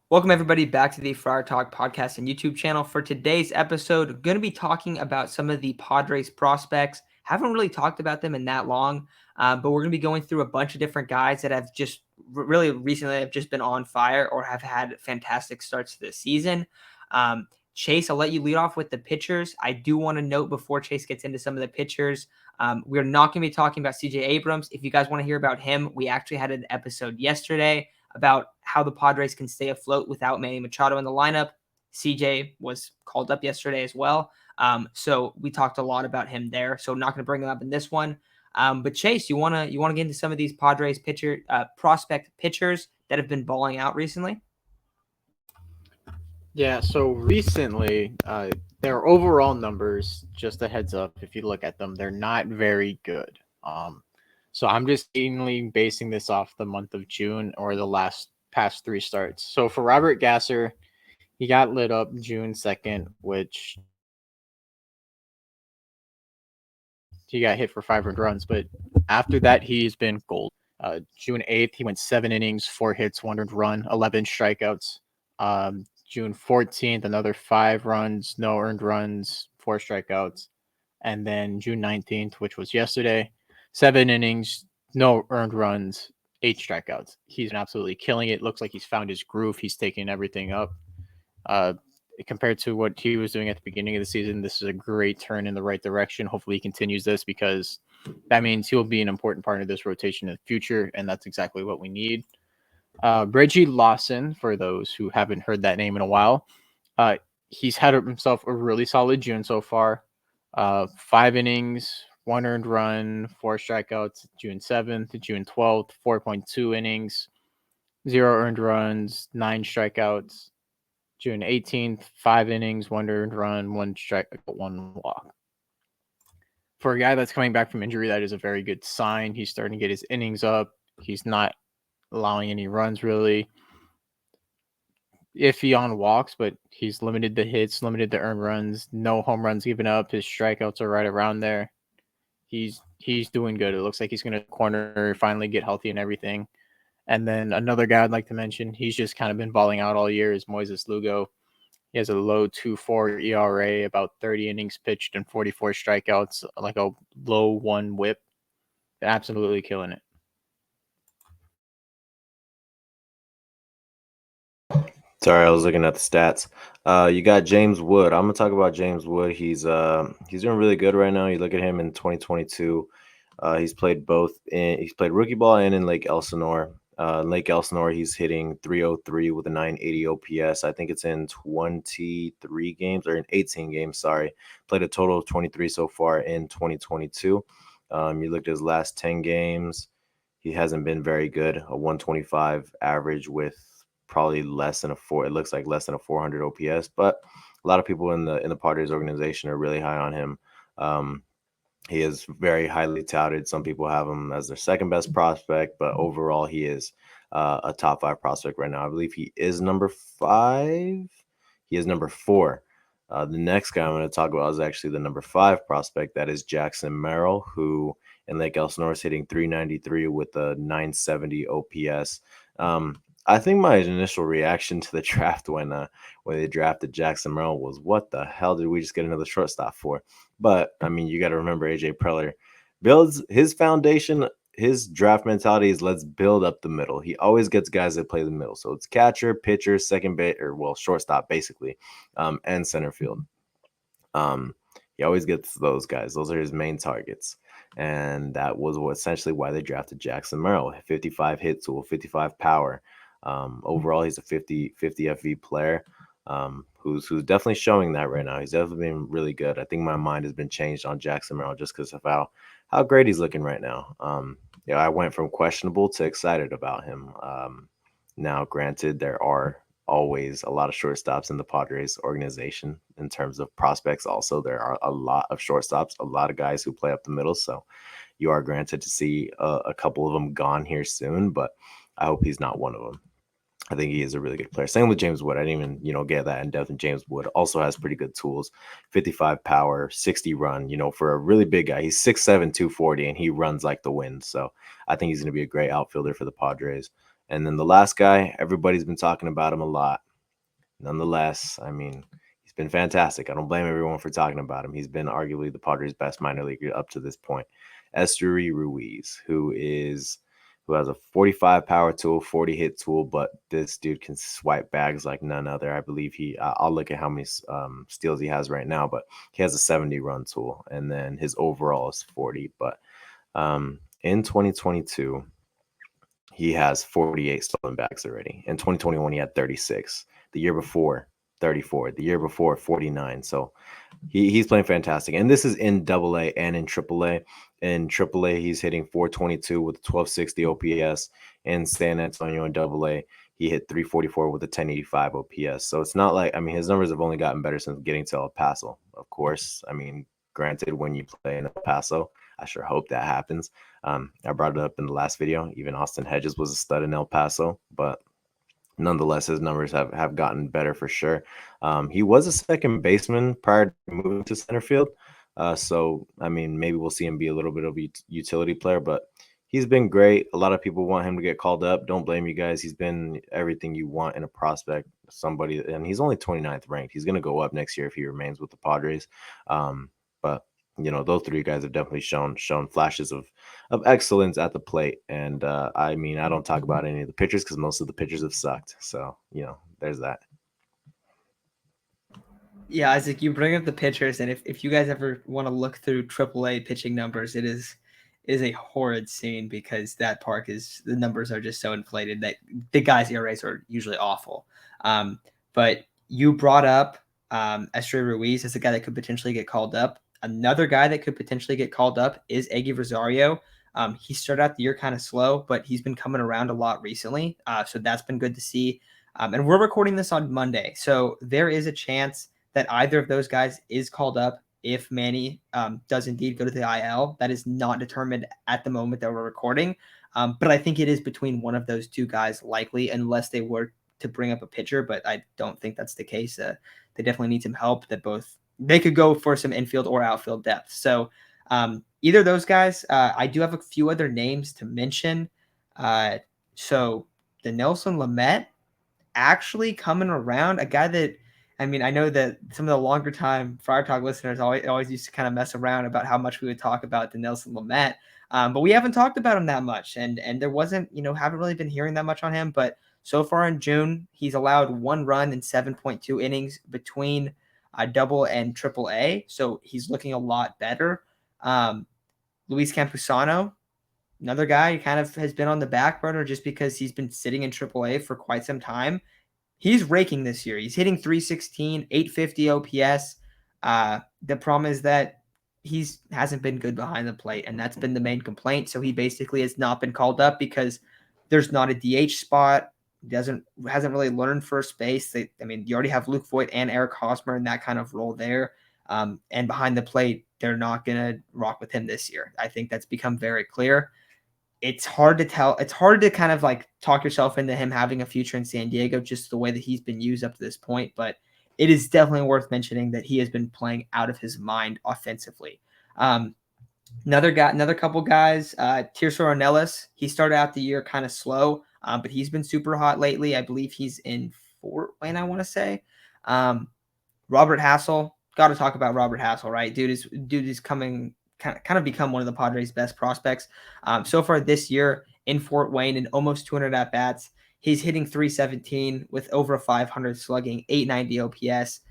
Welcome everybody back to the Friar Talk podcast and YouTube channel. For today's episode, going to be talking about some of the Padres prospects. Haven't really talked about them in that long, but we're going to be going through a bunch of different guys that have just really recently have just been on fire or have had fantastic starts to the season. Chase, I'll let you lead off with the pitchers. I do want to note before Chase gets into some of the pitchers, we're not going to be talking about CJ Abrams. If you guys want to hear about him, we actually had an episode yesterday about how the Padres can stay afloat without Manny Machado in the lineup. CJ was called up yesterday as well. So we talked a lot about him there. So I'm not going to bring him up in this one. But Chase, you wanna get into some of these Padres prospect pitchers that have been balling out recently? Yeah, so recently, their overall numbers, just a heads up, if you look at them, they're not very good. So I'm just mainly basing this off the month of June or the past three starts. So for Robert Gasser, he got lit up June 2nd, which he got hit for 5 runs, but after that, he's been gold. June 8th, he went 7 innings, 4 hits, 1 run, 11 strikeouts. June 14th, another 5 runs, no earned runs, 4 strikeouts. And then June 19th, which was yesterday, 7 innings, no earned runs, 8 strikeouts. He's been absolutely killing it. Looks like he's found his groove. He's taking everything up. Uh, Compared to what he was doing at the beginning of the season, this is a great turn in the right direction. Hopefully he continues this because that means he'll be an important part of this rotation in the future, and that's exactly what we need. Reggie Lawson, for those who haven't heard that name in a while, he's had himself a really solid June so far. 5 innings, 1 earned run, 4 strikeouts. June 7th, June 12th, 4.2 innings, 0 earned runs, 9 strikeouts. June 18th, 5 innings, 1 earned run, 1 strikeout, 1 walk. For a guy that's coming back from injury, that is a very good sign. He's starting to get his innings up. He's not allowing any runs really. Iffy on walks, but he's limited the hits, limited the earned runs, no home runs given up. His strikeouts are right around there. He's doing good. It looks like he's going to corner, finally get healthy and everything. And then another guy I'd like to mention, he's just kind of been balling out all year, is Moises Lugo. He has a low 2.4 ERA, about 30 innings pitched and 44 strikeouts, like a low 1 whip. Absolutely killing it. Sorry, I was looking at the stats. You got James Wood. I'm gonna talk about James Wood. He's doing really good right now. You look at him in 2022. He's played he's played rookie ball and in Lake Elsinore. Lake Elsinore, he's hitting 303 with a 980 OPS. I think it's in 23 games or in 18 games. Sorry, played a total of 23 so far in 2022. You looked at his last 10 games. He hasn't been very good. A 125 average with probably less than a 4. It looks like less than a 400 OPS, but a lot of people in the Padres organization are really high on him. He is very highly touted. Some people have him as their second best prospect, but overall he is a top 5 prospect right now. I believe he is number 5. He is number 4. The next guy I'm going to talk about is actually the number 5 prospect. That is Jackson Merrill, who in Lake Elsinore is hitting 393 with a 970 OPS. I think my initial reaction to the draft when they drafted Jackson Merrill was, what the hell did we just get another shortstop for? But, I mean, you got to remember AJ Preller builds his foundation. His draft mentality is let's build up the middle. He always gets guys that play the middle. So it's catcher, pitcher, second base, or shortstop basically, and center field. He always gets those guys. Those are his main targets. And that was essentially why they drafted Jackson Merrill. 55 hit tool, 55 power. Overall, he's a 50 FV player who's definitely showing that right now. He's definitely been really good. I think my mind has been changed on Jackson Merrill just because of how great he's looking right now. I went from questionable to excited about him. Now, granted, there are always a lot of shortstops in the Padres organization in terms of prospects. Also, there are a lot of shortstops, a lot of guys who play up the middle. So you are granted to see a couple of them gone here soon, but I hope he's not one of them. I think he is a really good player. Same with James Wood. I didn't even, get that in depth. And James Wood also has pretty good tools. 55 power, 60 run, for a really big guy. He's 6'7", 240, and he runs like the wind. So I think he's going to be a great outfielder for the Padres. And then the last guy, everybody's been talking about him a lot. Nonetheless, I mean, he's been fantastic. I don't blame everyone for talking about him. He's been arguably the Padres' best minor leaguer up to this point. Esteury Ruiz, who has a 45 power tool, 40 hit tool, but this dude can swipe bags like none other. I believe I'll look at how many steals he has right now, but he has a 70 run tool, and then his overall is 40. But in 2022, he has 48 stolen bags already. In 2021, he had 36. The year before, 34. The year before, 49. So he's playing fantastic. And this is in AA and in AAA. In AAA, he's hitting 422 with a 1260 OPS. In San Antonio in AA, he hit 344 with a 1085 OPS. So it's not like, I mean, his numbers have only gotten better since getting to El Paso. Of course, I mean, granted, when you play in El Paso, I sure hope that happens. I brought it up in the last video. Even Austin Hedges was a stud in El Paso, but nonetheless, his numbers have gotten better for sure. He was a second baseman prior to moving to center field. So, I mean, maybe we'll see him be a little bit of a utility player, but he's been great. A lot of people want him to get called up. Don't blame you guys. He's been everything you want in a prospect, somebody, and he's only 29th ranked. He's going to go up next year if he remains with the Padres. But you know, those three guys have definitely shown flashes of excellence at the plate. And I mean, I don't talk about any of the pitchers because most of the pitchers have sucked. So, you know, there's that. Yeah, Isaac, you bring up the pitchers, and if you guys ever want to look through AAA pitching numbers, it is a horrid scene because that park is the numbers are just so inflated that the guys' ERAs are usually awful. But you brought up Esteury Ruiz as a guy that could potentially get called up. Another guy that could potentially get called up is Eggy Rosario. He started out the year kind of slow, but he's been coming around a lot recently. So that's been good to see. And we're recording this on Monday. So there is a chance that either of those guys is called up if Manny does indeed go to the IL. That is not determined at the moment that we're recording. But I think it is between one of those two guys likely, unless they were to bring up a pitcher. But I don't think that's the case. They definitely need some help that they could go for some infield or outfield depth. So either of those guys, I do have a few other names to mention. So the Nelson Lamet actually coming around, a guy that, I mean, I know that some of the longer time Friar Talk listeners always used to kind of mess around about how much we would talk about the Nelson Lamet, but we haven't talked about him that much, and there wasn't, haven't really been hearing that much on him. But so far in June, he's allowed 1 run in 7.2 innings between double and triple A, so he's looking a lot better. Luis Campusano, another guy who kind of has been on the back burner just because he's been sitting in triple A for quite some time. He's raking this year. He's hitting 316, 850 OPS. The problem is that hasn't been good behind the plate, and that's been the main complaint. So he basically has not been called up because there's not a DH spot. Hasn't really learned first base. You already have Luke Voigt and Eric Hosmer in that kind of role there. And behind the plate, they're not going to rock with him this year. I think that's become very clear. It's hard to tell. It's hard to kind of like talk yourself into him having a future in San Diego, just the way that he's been used up to this point. But it is definitely worth mentioning that he has been playing out of his mind offensively. Another couple guys, Tirso Ornelas, he started out the year kind of slow, but he's been super hot lately. I believe he's in Fort Wayne, I want to say. Robert Hassel, got to talk about Robert Hassel, right? Dude is coming kind of become one of the Padres' best prospects. So far this year in Fort Wayne, in almost 200 at bats, he's hitting 317 with over a 500 slugging, 890 OPS.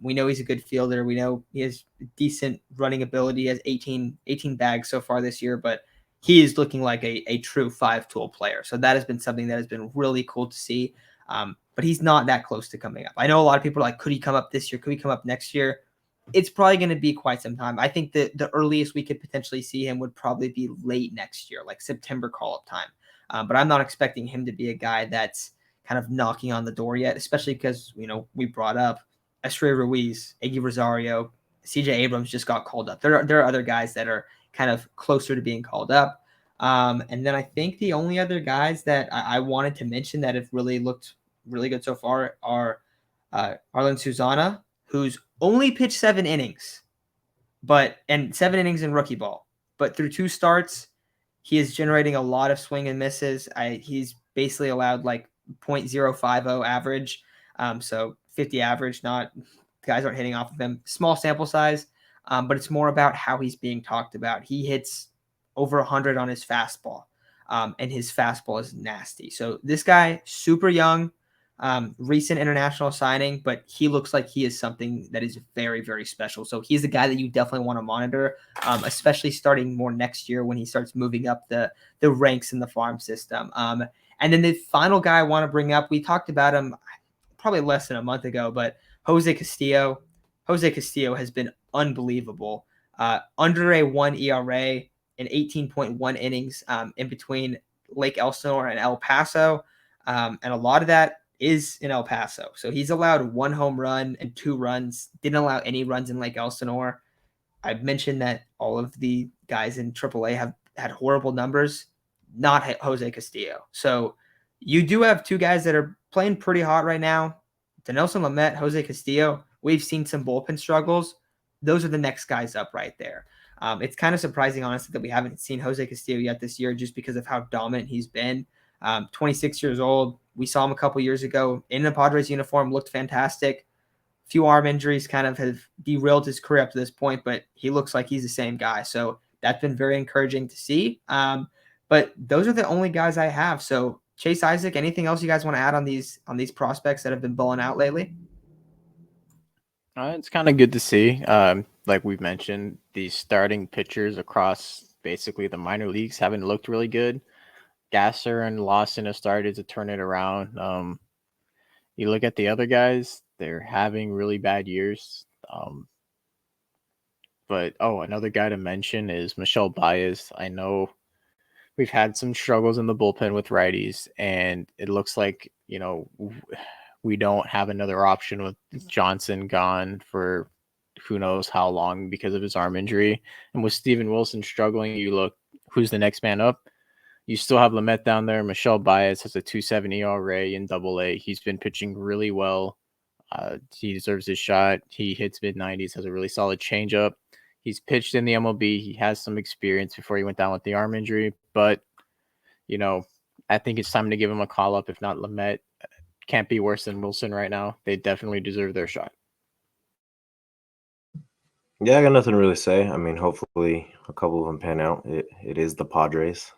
We know he's a good fielder. We know he has decent running ability. He has 18 bags so far this year, but he is looking like a true 5-tool player. So that has been something that has been really cool to see. But he's not that close to coming up. I know a lot of people are like, could he come up this year? Could he come up next year? It's probably going to be quite some time. I think that the earliest we could potentially see him would probably be late next year, like September call-up time. But I'm not expecting him to be a guy that's kind of knocking on the door yet, especially because, we brought up Esteury Ruiz, Eggy Rosario, CJ Abrams just got called up. There are other guys that are kind of closer to being called up. And then I think the only other guys that I wanted to mention that have really looked really good so far are Arlen Susana, who's only pitched 7 innings, and 7 innings in rookie ball. But through 2 starts, he is generating a lot of swing and misses. He's basically allowed like 0.050 average. So 50 average, not guys aren't hitting off of him. Small sample size, but it's more about how he's being talked about. He hits over 100 on his fastball, and his fastball is nasty. So this guy, super young, recent international signing, but he looks like he is something that is very, very special. So he's the guy that you definitely want to monitor, especially starting more next year when he starts moving up the ranks in the farm system. And then the final guy I want to bring up, we talked about him probably less than a month ago, but Jose Castillo. Jose Castillo has been unbelievable. Under a 1 ERA in 18.1 innings in between Lake Elsinore and El Paso. And a lot of that is in El Paso. So he's allowed 1 home run and 2 runs, didn't allow any runs in Lake Elsinore. I've mentioned that all of the guys in AAA have had horrible numbers, not Jose Castillo. So you do have 2 guys that are playing pretty hot right now. Dinelson Lamet, Jose Castillo. We've seen some bullpen struggles. Those are the next guys up right there. It's kind of surprising, honestly, that we haven't seen Jose Castillo yet this year just because of how dominant he's been. 26 years old. We saw him a couple years ago in the Padres uniform, looked fantastic. Few arm injuries kind of have derailed his career up to this point, but he looks like he's the same guy. So that's been very encouraging to see. But those are the only guys I have. So Chase, Isaac, anything else you guys want to add on these prospects that have been blowing out lately? It's kind of good to see. Like we've mentioned, these starting pitchers across basically the minor leagues haven't looked really good. Gasser and Lawson have started to turn it around. You look at the other guys, they're having really bad years. But another guy to mention is Michelle Baez. I know we've had some struggles in the bullpen with righties, and it looks like, we don't have another option with Johnson gone for who knows how long because of his arm injury. And with Steven Wilson struggling, you look who's the next man up. You still have Lamet down there. Michelle Baez has a 2.7 ERA in Double-A. He's been pitching really well. He deserves his shot. He hits mid-90s, has a really solid changeup. He's pitched in the MLB. He has some experience before he went down with the arm injury. But, I think it's time to give him a call-up. If not, Lamet can't be worse than Wilson right now. They definitely deserve their shot. Yeah, I got nothing to really say. I mean, hopefully a couple of them pan out. It is the Padres.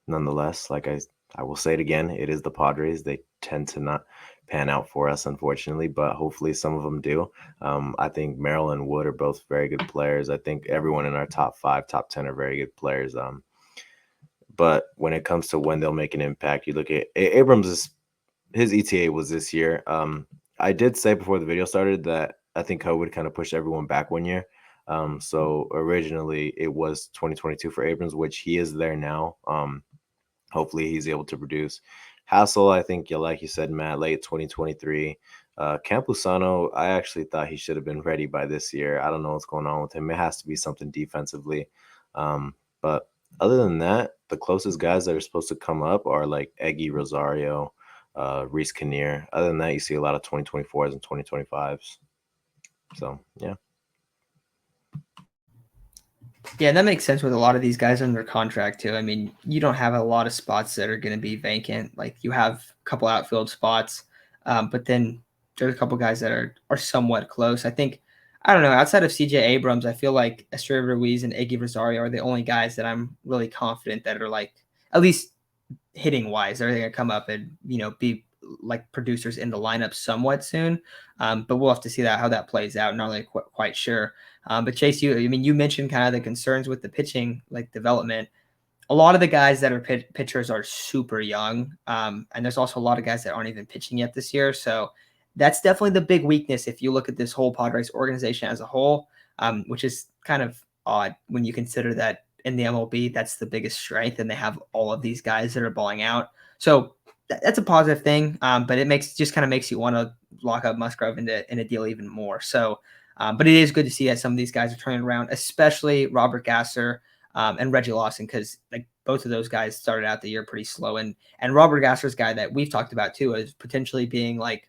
Nonetheless, like I will say it again, it is the Padres. They tend to not pan out for us, unfortunately, but hopefully some of them do. I think Merrill and Wood are both very good players. I think everyone in our top 5, top 10 are very good players. But when it comes to when they'll make an impact, you look at Abrams' his ETA was this year. I did say before the video started that I think COVID kind of pushed everyone back 1 year. So originally it was 2022 for Abrams, which he is there now. Hopefully he's able to produce. Hassel, I think, like you said, Matt, late 2023. Campusano, I actually thought he should have been ready by this year. I don't know what's going on with him. It has to be something defensively. But other than that, the closest guys that are supposed to come up are like Eggy Rosario, Reese Kinnear. Other than that, you see a lot of 2024s and 2025s. So, yeah. Yeah, that makes sense with a lot of these guys under contract too. I mean, you don't have a lot of spots that are going to be vacant. Like you have a couple outfield spots, but then there's a couple guys that are somewhat close. I think, I don't know, outside of CJ Abrams, I feel like Estrella Ruiz and Iggy Rosario are the only guys that I'm really confident that are like, at least hitting wise, are they going to come up and, be like producers in the lineup somewhat soon. But we'll have to see how that plays out. Not really quite sure. But Chase, you mentioned kind of the concerns with the pitching, like development. A lot of the guys that are pitchers are super young. And there's also a lot of guys that aren't even pitching yet this year. So that's definitely the big weakness if you look at this whole Padres organization as a whole, which is kind of odd when you consider that in the MLB, that's the biggest strength. And they have all of these guys that are balling out. So that's a positive thing. But it just kind of makes you want to lock up Musgrove in a deal even more. So, but it is good to see that some of these guys are turning around, especially Robert Gasser and Reggie Lawson, because like both of those guys started out the year pretty slow. And Robert Gasser's guy that we've talked about too is potentially being like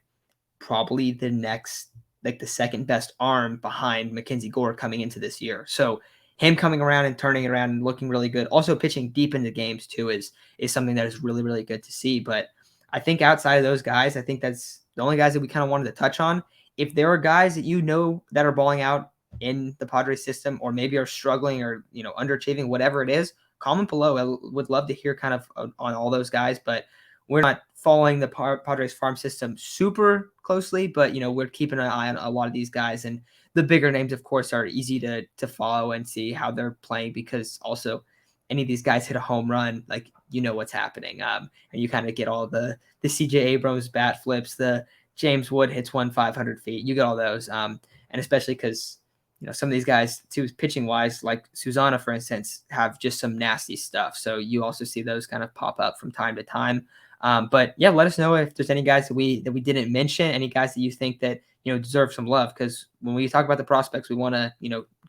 probably the next, like the second best arm behind Mackenzie Gore coming into this year. So him coming around and turning it around and looking really good. Also pitching deep into games too is something that is really, really good to see. But I think outside of those guys, I think that's the only guys that we kind of wanted to touch on. If there are guys that that are balling out in the Padres system, or maybe are struggling or underachieving, whatever it is, comment below. I would love to hear kind of on all those guys. But we're not following the Padres farm system super closely, but we're keeping an eye on a lot of these guys. And the bigger names, of course, are easy to follow and see how they're playing, because also any of these guys hit a home run, like what's happening. And you kind of get all the CJ Abrams bat flips, the James Wood hits 500 feet. You get all those, and especially because some of these guys too, pitching wise, like Susanna, for instance, have just some nasty stuff. So you also see those kind of pop up from time to time. But yeah, let us know if there's any guys that we didn't mention, any guys that you think that deserve some love, because when we talk about the prospects, we want to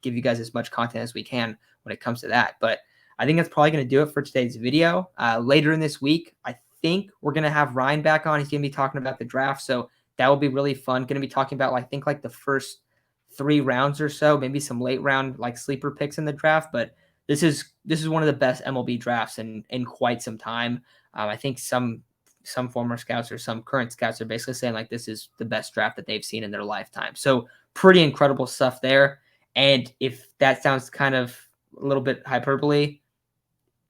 give you guys as much content as we can when it comes to that. But I think that's probably going to do it for today's video. Later in this week, I think we're going to have Ryan back on. He's going to be talking about the draft, so that will be really fun. Going to be talking about, I think, like the first 3 rounds or so, maybe some late round like sleeper picks in the draft. But this is one of the best MLB drafts in quite some time. I think some former scouts or some current scouts are basically saying like this is the best draft that they've seen in their lifetime. So pretty incredible stuff there. And if that sounds kind of a little bit hyperbole,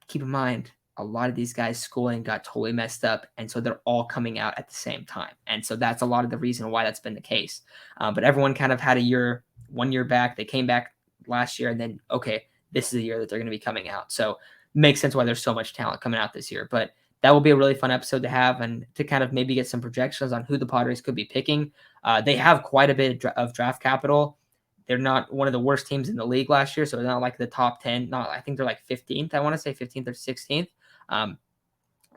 keep in mind a lot of these guys' schooling got totally messed up, and so they're all coming out at the same time. And so that's a lot of the reason why that's been the case. But everyone kind of had 1 year back. They came back last year, and then, okay, this is the year that they're going to be coming out. So makes sense why there's so much talent coming out this year. But that will be a really fun episode to have, and to kind of maybe get some projections on who the Padres could be picking. They have quite a bit of draft capital. They're not one of the worst teams in the league last year, so they're not like the top 10. I think they're like 15th. I want to say 15th or 16th.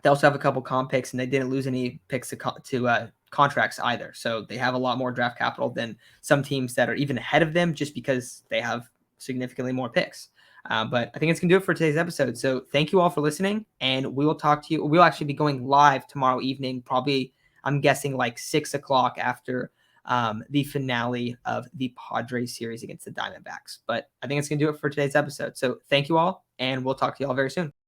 They also have a couple comp picks, and they didn't lose any picks to contracts either. So they have a lot more draft capital than some teams that are even ahead of them, just because they have significantly more picks. But I think it's going to do it for today's episode. So thank you all for listening, and we will talk to you. We'll actually be going live tomorrow evening, probably, I'm guessing, like 6 o'clock after the finale of the Padres series against the Diamondbacks. But I think it's going to do it for today's episode. So thank you all, and we'll talk to you all very soon.